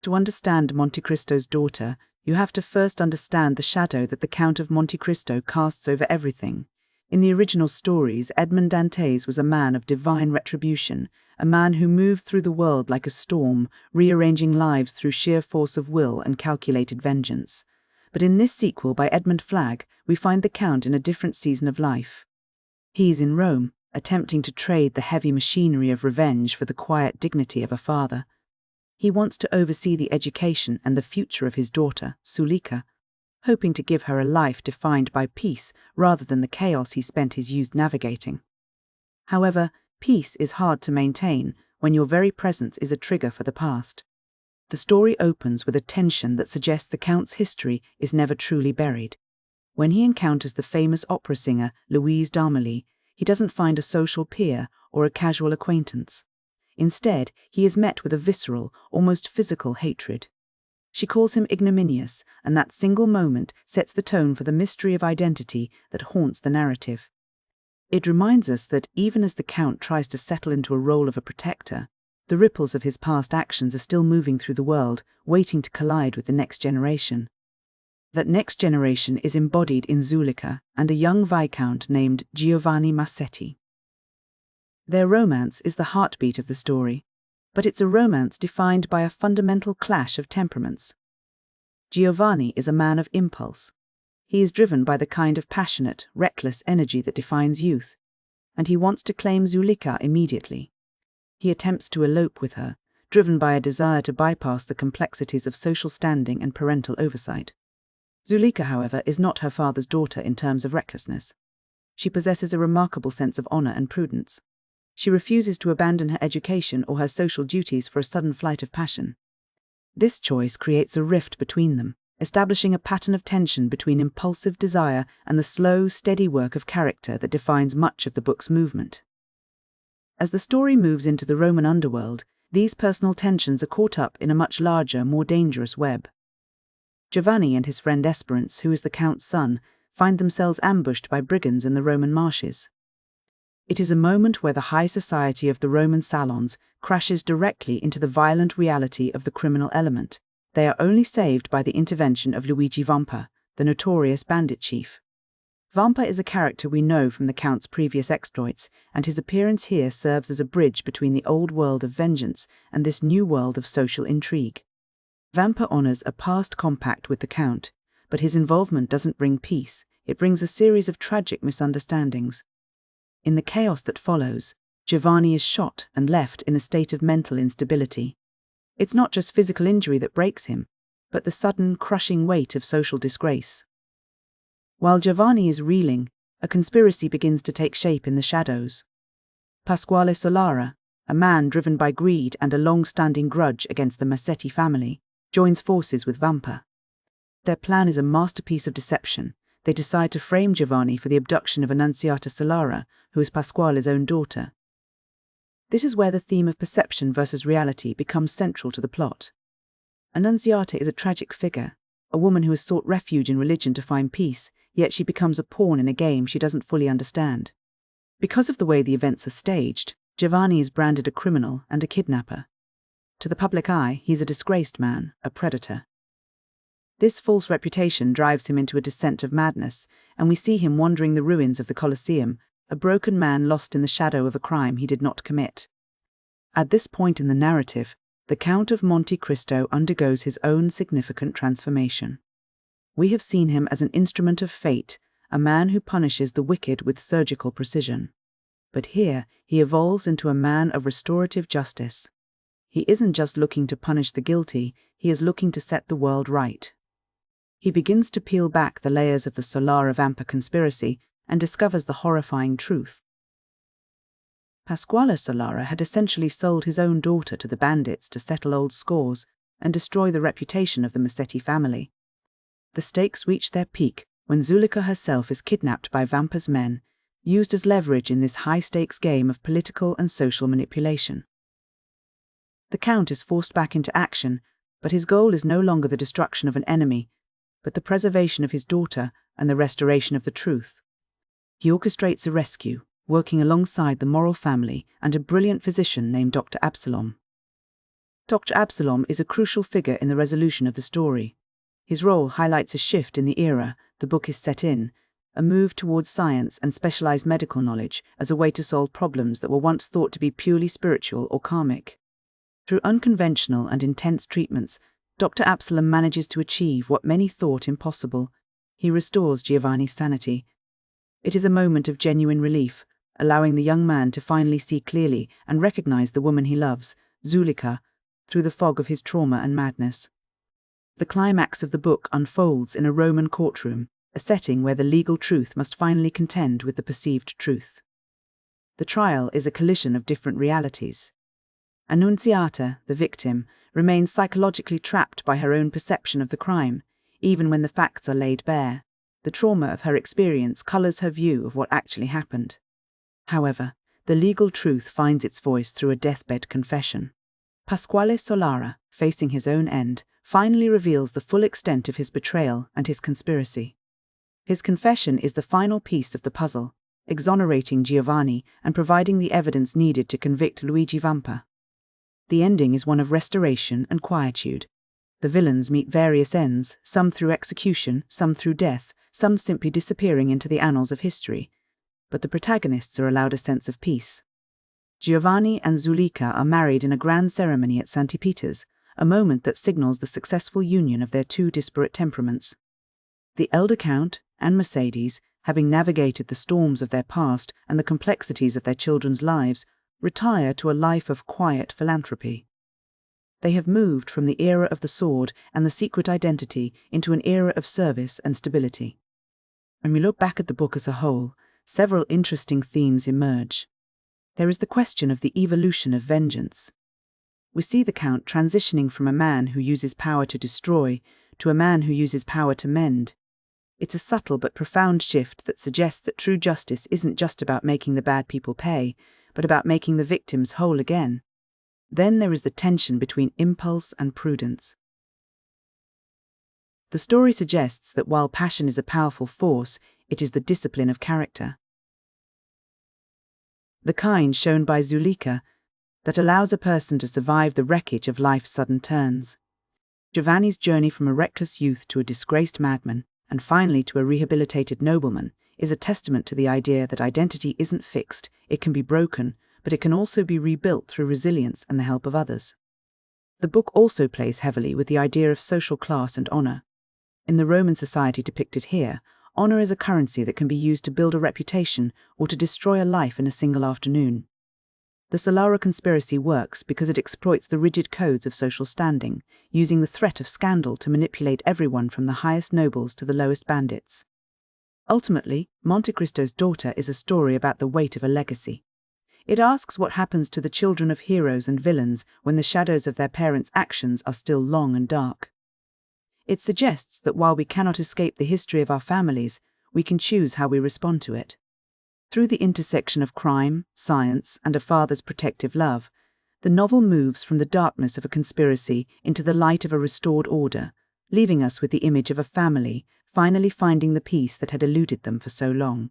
To understand Monte Cristo's daughter, you have to first understand the shadow that the Count of Monte Cristo casts over everything. In the original stories, Edmond Dantes was a man of divine retribution, a man who moved through the world like a storm, rearranging lives through sheer force of will and calculated vengeance. But in this sequel by Edmund Flagg, we find the Count in a different season of life. He's in Rome, attempting to trade the heavy machinery of revenge for the quiet dignity of a father. He wants to oversee the education and the future of his daughter, Zuleika, hoping to give her a life defined by peace rather than the chaos he spent his youth navigating. However, peace is hard to maintain when your very presence is a trigger for the past. The story opens with a tension that suggests the Count's history is never truly buried. When he encounters the famous opera singer Louise d'Armilly, he doesn't find a social peer or a casual acquaintance. Instead, he is met with a visceral, almost physical hatred. She calls him ignominious, and that single moment sets the tone for the mystery of identity that haunts the narrative. It reminds us that even as the Count tries to settle into a role of a protector, the ripples of his past actions are still moving through the world, waiting to collide with the next generation. That next generation is embodied in Zuleika and a young viscount named Giovanni Massetti. Their romance is the heartbeat of the story, but it's a romance defined by a fundamental clash of temperaments. Giovanni is a man of impulse. He is driven by the kind of passionate, reckless energy that defines youth, and he wants to claim Zuleika immediately. He attempts to elope with her, driven by a desire to bypass the complexities of social standing and parental oversight. Zuleika, however, is not her father's daughter in terms of recklessness. She possesses a remarkable sense of honor and prudence. She refuses to abandon her education or her social duties for a sudden flight of passion. This choice creates a rift between them, establishing a pattern of tension between impulsive desire and the slow, steady work of character that defines much of the book's movement. As the story moves into the Roman underworld, these personal tensions are caught up in a much larger, more dangerous web. Giovanni and his friend Esperance, who is the Count's son, find themselves ambushed by brigands in the Roman marshes. It is a moment where the high society of the Roman salons crashes directly into the violent reality of the criminal element. They are only saved by the intervention of Luigi Vampa, the notorious bandit chief. Vampa is a character we know from the Count's previous exploits, and his appearance here serves as a bridge between the old world of vengeance and this new world of social intrigue. Vampa honors a past compact with the Count, but his involvement doesn't bring peace, it brings a series of tragic misunderstandings. In the chaos that follows, Giovanni is shot and left in a state of mental instability. It's not just physical injury that breaks him, but the sudden, crushing weight of social disgrace. While Giovanni is reeling, a conspiracy begins to take shape in the shadows. Pasquale Solara, a man driven by greed and a long-standing grudge against the Massetti family, joins forces with Vampa. Their plan is a masterpiece of deception. They decide to frame Giovanni for the abduction of Annunziata Solara, who is Pasquale's own daughter. This is where the theme of perception versus reality becomes central to the plot. Annunziata is a tragic figure, a woman who has sought refuge in religion to find peace, yet she becomes a pawn in a game she doesn't fully understand. Because of the way the events are staged, Giovanni is branded a criminal and a kidnapper. To the public eye, he's a disgraced man, a predator. This false reputation drives him into a descent of madness, and we see him wandering the ruins of the Colosseum, a broken man lost in the shadow of a crime he did not commit. At this point in the narrative, the Count of Monte Cristo undergoes his own significant transformation. We have seen him as an instrument of fate, a man who punishes the wicked with surgical precision. But here, he evolves into a man of restorative justice. He isn't just looking to punish the guilty, he is looking to set the world right. He begins to peel back the layers of the Solara-Vampa conspiracy and discovers the horrifying truth. Pasquale Solara had essentially sold his own daughter to the bandits to settle old scores and destroy the reputation of the Massetti family. The stakes reach their peak when Zuleika herself is kidnapped by Vampa's men, used as leverage in this high-stakes game of political and social manipulation. The Count is forced back into action, but his goal is no longer the destruction of an enemy, but the preservation of his daughter and the restoration of the truth. He orchestrates a rescue, working alongside the Moral family and a brilliant physician named Dr. Absalom. Dr. Absalom is a crucial figure in the resolution of the story. His role highlights a shift in the era the book is set in, a move towards science and specialized medical knowledge as a way to solve problems that were once thought to be purely spiritual or karmic. Through unconventional and intense treatments, Dr. Absalom manages to achieve what many thought impossible. He restores Giovanni's sanity. It is a moment of genuine relief, allowing the young man to finally see clearly and recognize the woman he loves, Zuleika, through the fog of his trauma and madness. The climax of the book unfolds in a Roman courtroom, a setting where the legal truth must finally contend with the perceived truth. The trial is a collision of different realities. Annunziata, the victim, remains psychologically trapped by her own perception of the crime, even when the facts are laid bare. The trauma of her experience colors her view of what actually happened. However, the legal truth finds its voice through a deathbed confession. Pasquale Solara, facing his own end, finally reveals the full extent of his betrayal and his conspiracy. His confession is the final piece of the puzzle, exonerating Giovanni and providing the evidence needed to convict Luigi Vampa. The ending is one of restoration and quietude. The villains meet various ends, some through execution, some through death, some simply disappearing into the annals of history. But the protagonists are allowed a sense of peace. Giovanni and Zuleika are married in a grand ceremony at St. Peter's, a moment that signals the successful union of their two disparate temperaments. The elder Count and Mercedes, having navigated the storms of their past and the complexities of their children's lives, retire to a life of quiet philanthropy. They have moved from the era of the sword and the secret identity into an era of service and stability. When we look back at the book as a whole, several interesting themes emerge. There is the question of the evolution of vengeance. We see the Count transitioning from a man who uses power to destroy to a man who uses power to mend. It's a subtle but profound shift that suggests that true justice isn't just about making the bad people pay, but about making the victims whole again. Then there is the tension between impulse and prudence. The story suggests that while passion is a powerful force, it is the discipline of character, the kind shown by Zuleika, that allows a person to survive the wreckage of life's sudden turns. Giovanni's journey from a reckless youth to a disgraced madman, and finally to a rehabilitated nobleman, is a testament to the idea that identity isn't fixed, it can be broken, but it can also be rebuilt through resilience and the help of others. The book also plays heavily with the idea of social class and honor. In the Roman society depicted here, honor is a currency that can be used to build a reputation or to destroy a life in a single afternoon. The Solara conspiracy works because it exploits the rigid codes of social standing, using the threat of scandal to manipulate everyone from the highest nobles to the lowest bandits. Ultimately, Monte Cristo's Daughter is a story about the weight of a legacy. It asks what happens to the children of heroes and villains when the shadows of their parents' actions are still long and dark. It suggests that while we cannot escape the history of our families, we can choose how we respond to it. Through the intersection of crime, science, and a father's protective love, the novel moves from the darkness of a conspiracy into the light of a restored order, leaving us with the image of a family finally finding the peace that had eluded them for so long.